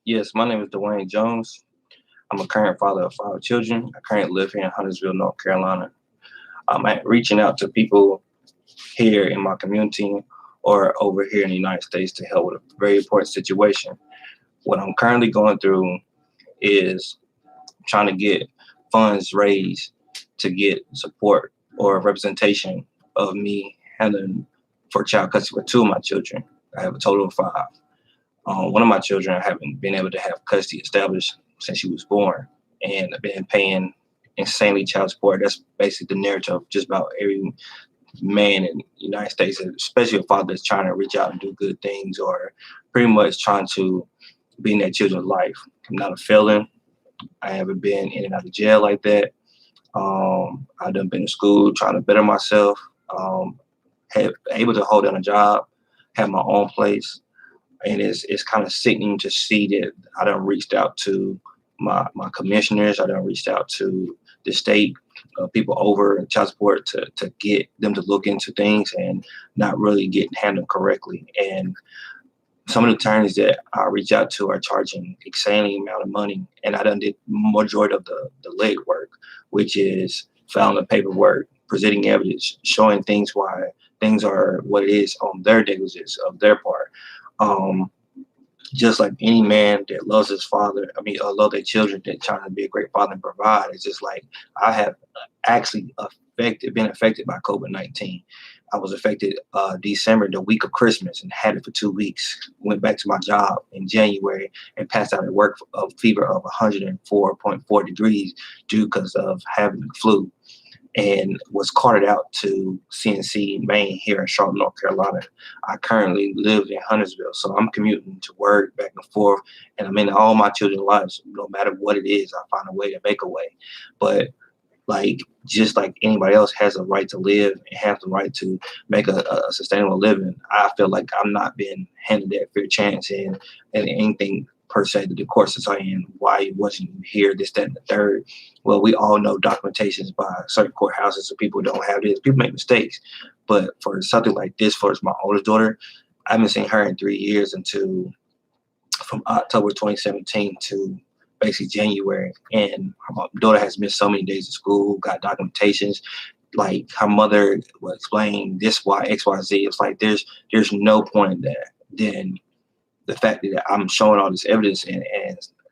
Yes, my name is Dwayne Jones. I'm a current father of 5 children. I currently live here in Huntersville, North Carolina. I'm reaching out to people here in my community or over here in the United States to help with a very important situation. What I'm currently going through is trying to get funds raised to get support or representation of me handling for child custody for 2 of my children. I have a total of 5. One of my children, I haven't been able to have custody established since she was born, and I've been paying insanely child support. That's basically the narrative of just about every man in the United States, especially a father that's trying to reach out and do good things or pretty much trying to be in their children's life. I'm not a felon. I haven't been in and out of jail like that. I've done been to school trying to better myself, have able to hold down a job, have my own place. And it's kind of sickening to see that I done reached out to my commissioners. I done reached out to the state people over in child support to get them to look into things and not really getting handled correctly. And some of the attorneys that I reach out to are charging insanely amount of money. And I done did majority of the leg work, which is filing the paperwork, presenting evidence, showing things why things are what it is on their negligence of their part. Um, just like any man that loves his father, love their children, that trying to be a great father and provide. It's just like I have actually been affected by COVID-19. I was affected December, the week of Christmas, and had it for 2 weeks. Went back to my job in January and passed out at work of fever of 104.4 degrees due because of having the flu, and was carted out to CNC Maine here in Charlotte, North Carolina. I currently live in Huntersville, so I'm commuting to work back and forth, and I'm in all my children's lives. No matter what it is, I find a way to make a way. But just like anybody else has a right to live and has the right to make a sustainable living, I feel like I'm not being handed that fair chance and anything per se that the courts are saying why it wasn't here, this, that, and the third. Well, we all know documentations by certain courthouses, so people don't have this. People make mistakes. But for something like this, for my oldest daughter, I haven't seen her in 3 years until from October 2017 to basically January. And my daughter has missed so many days of school, got documentations. Like her mother will explain this, why, X, Y, Z. It's like there's no point in that. Then the fact that I'm showing all this evidence and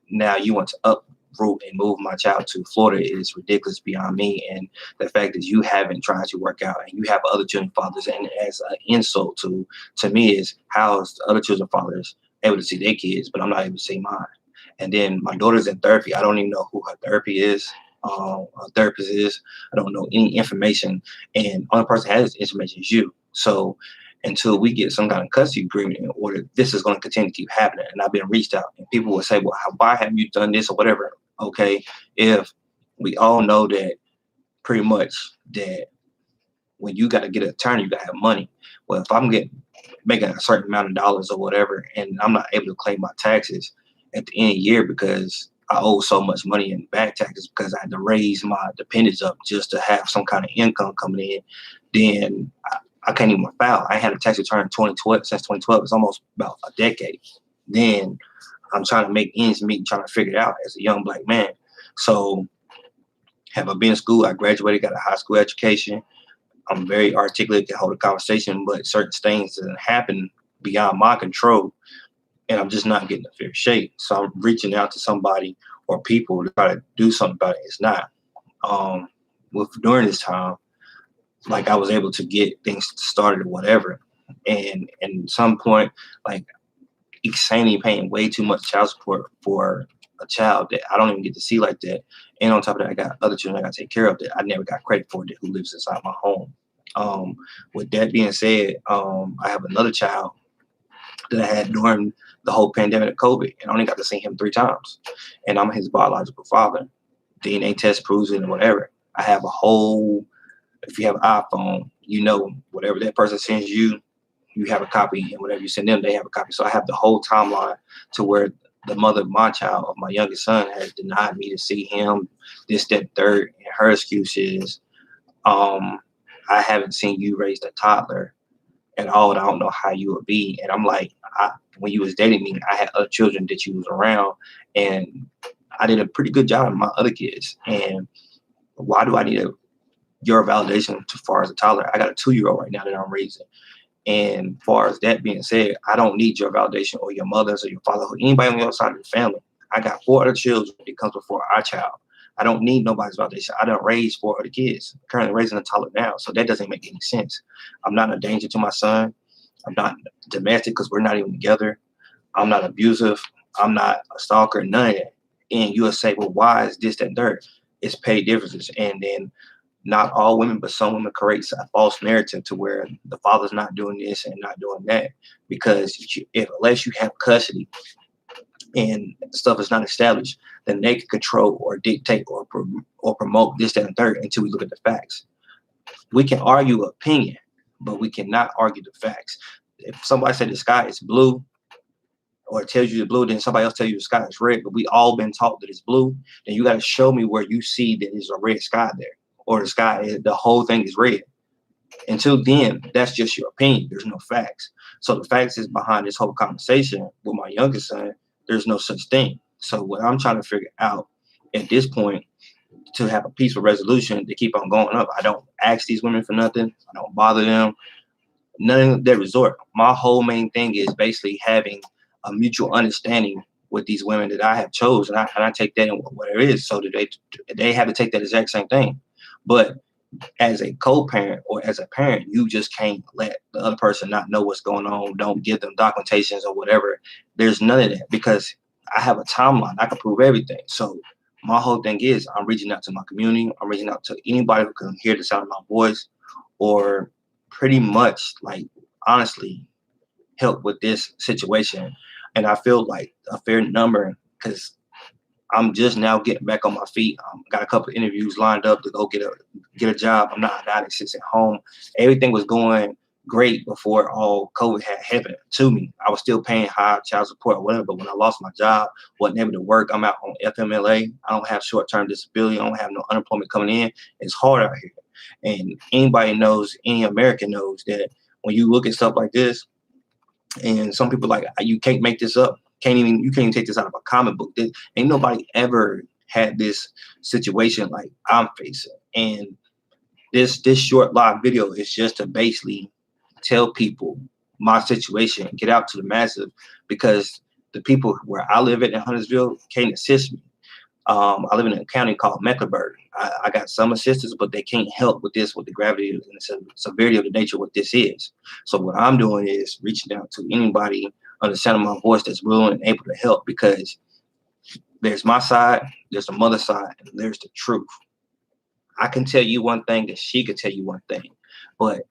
now you want to uproot and move my child to Florida is ridiculous beyond me. And the fact that you haven't tried to work out and you have other children fathers, and as an insult to me is how is the other children fathers able to see their kids, but I'm not able to see mine. And then my daughter's in therapy. I don't even know who her therapist is. I don't know any information. And only person that has information is you. So until we get some kind of custody agreement in order, this is going to continue to keep happening. And I've been reached out, and people will say, well, why haven't you done this or whatever? Okay, if we all know that pretty much that when you got to get an attorney, you got to have money. Well, if I'm making a certain amount of dollars or whatever, and I'm not able to claim my taxes at the end of the year because I owe so much money in back taxes because I had to raise my dependents up just to have some kind of income coming in, then I can't even file. I had a tax return in 2012 since 2012. It's almost about a decade. Then I'm trying to make ends meet and trying to figure it out as a young Black man. So have I been in school? I graduated, got a high school education. I'm very articulate, can hold a conversation, but certain things doesn't happen beyond my control. And I'm just not getting a fair shake. So I'm reaching out to somebody or people to try to do something about it. It's not. During this time, like I was able to get things started or whatever. And at some point, like insanely paying way too much child support for a child that I don't even get to see like that. And on top of that, I got other children I got to take care of that I never got credit for that who lives inside my home. With that being said, I have another child that I had during the whole pandemic of COVID, and I only got to see him 3 times. And I'm his biological father. DNA test proves it and whatever. I have a whole, if you have an iPhone, you know, whatever that person sends you, you have a copy, and whatever you send them, they have a copy. So I have the whole timeline to where the mother of my child, of my youngest son, has denied me to see him, this, that, third. And her excuse is, I haven't seen you raise a toddler at all, and I don't know how you would be. And I'm like, when you was dating me, I had other children that you was around, and I did a pretty good job with my other kids. And why do I need your validation as far as a toddler? I got a 2-year-old right now that I'm raising. And as far as that being said, I don't need your validation or your mother's or your father or anybody on your side of the family. I got 4 other children that comes before our child. I don't need nobody's validation. I don't raise 4 other kids. I'm currently raising a toddler now, so that doesn't make any sense. I'm not a danger to my son. I'm not domestic because we're not even together. I'm not abusive. I'm not a stalker, none of that. And you'll say, well, why is this, that, and third? It's pay differences. And then not all women, but some women create a false narrative to where the father's not doing this and not doing that. Because unless you have custody and stuff is not established, then they can control or dictate or promote this, that, and third until we look at the facts. We can argue opinion, but we cannot argue the facts. If somebody said the sky is blue, or it tells you it's blue, then somebody else tells you the sky is red, but we all been taught that it's blue, then you got to show me where you see that there's a red sky there, or the whole thing is red. Until then, that's just your opinion. There's no facts. So the facts is behind this whole conversation with my youngest son. There's no such thing. So what I'm trying to figure out at this point to have a peaceful resolution to keep on going up. I don't ask these women for nothing. I don't bother them. None of that resort. My whole main thing is basically having a mutual understanding with these women that I have chosen. And I take that in whatever it is. So that they have to take that exact same thing. But as a co-parent or as a parent, you just can't let the other person not know what's going on. Don't give them documentations or whatever. There's none of that because I have a timeline. I can prove everything. So my whole thing is I'm reaching out to my community. I'm reaching out to anybody who can hear the sound of my voice or pretty much, like, honestly, help with this situation. And I feel like a fair number because I'm just now getting back on my feet. Got a couple of interviews lined up to go get a job. I'm not a guy that sits at home. Everything was going great before all COVID had happened to me. I was still paying high child support or whatever, but when I lost my job, wasn't able to work. I'm out on FMLA. I don't have short-term disability. I don't have no unemployment coming in. It's hard out here. And anybody knows, any American knows that when you look at stuff like this, and some people like, you can't make this up. You can't even take this out of a comic book. Ain't nobody ever had this situation like I'm facing. And this short live video is just to basically tell people my situation and get out to the masses because the people where I live in Huntersville can't assist me. I live in a county called Mecklenburg. I got some assistance, but they can't help with this, with the gravity and the severity of the nature of what this is. So what I'm doing is reaching out to anybody understanding my voice that's willing and able to help because there's my side, there's the mother side, and there's the truth. I can tell you one thing that she could tell you one thing, but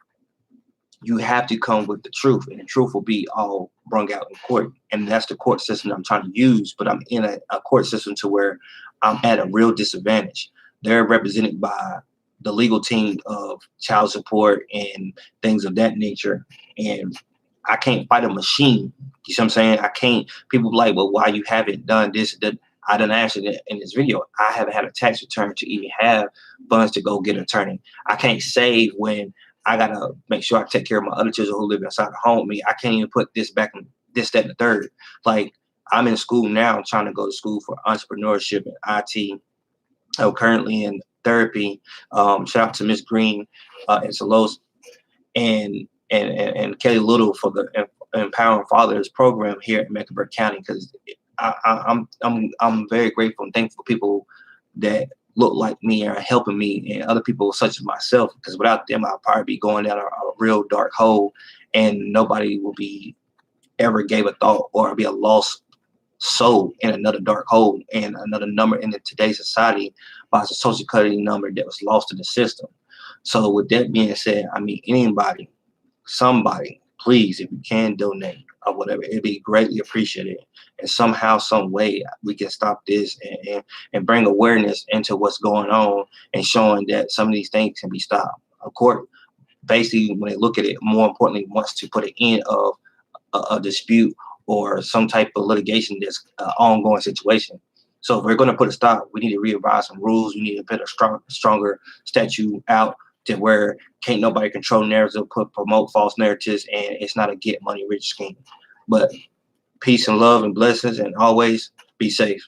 you have to come with the truth, and the truth will be all brung out in court. And that's the court system I'm trying to use, but I'm in a court system to where I'm at a real disadvantage. They're represented by the legal team of child support and things of that nature. And I can't fight a machine. You see what I'm saying? I can't. People be like, well, why you haven't done this? That I done answered it in this video. I haven't had a tax return to even have funds to go get an attorney. I can't save when I gotta make sure I take care of my other children who live inside the home with me. I can't even put this back in this, that, and the third. Like, I'm in school now. I'm trying to go to school for entrepreneurship and IT. I'm currently in therapy. Shout out to Miss Green and Solace and Kelly Little for the Empowering Fathers program here in Mecklenburg County because I'm very grateful and thankful for people that look like me or helping me and other people such as myself, because without them I'll probably be going down a real dark hole and nobody will be ever gave a thought or be a lost soul in another dark hole and another number in today's society by a social security number that was lost in the system. So with that being said, I mean, anybody, somebody, please, if you can donate or whatever, it'd be greatly appreciated. And somehow, some way, we can stop this and bring awareness into what's going on and showing that some of these things can be stopped. A court, basically, when they look at it, more importantly, wants to put an end of a dispute or some type of litigation that's an ongoing situation. So if we're going to put a stop, we need to revise some rules. We need to put a stronger statute out to where can't nobody control narratives, promote false narratives, and it's not a get money rich scheme. But peace and love and blessings, and always be safe.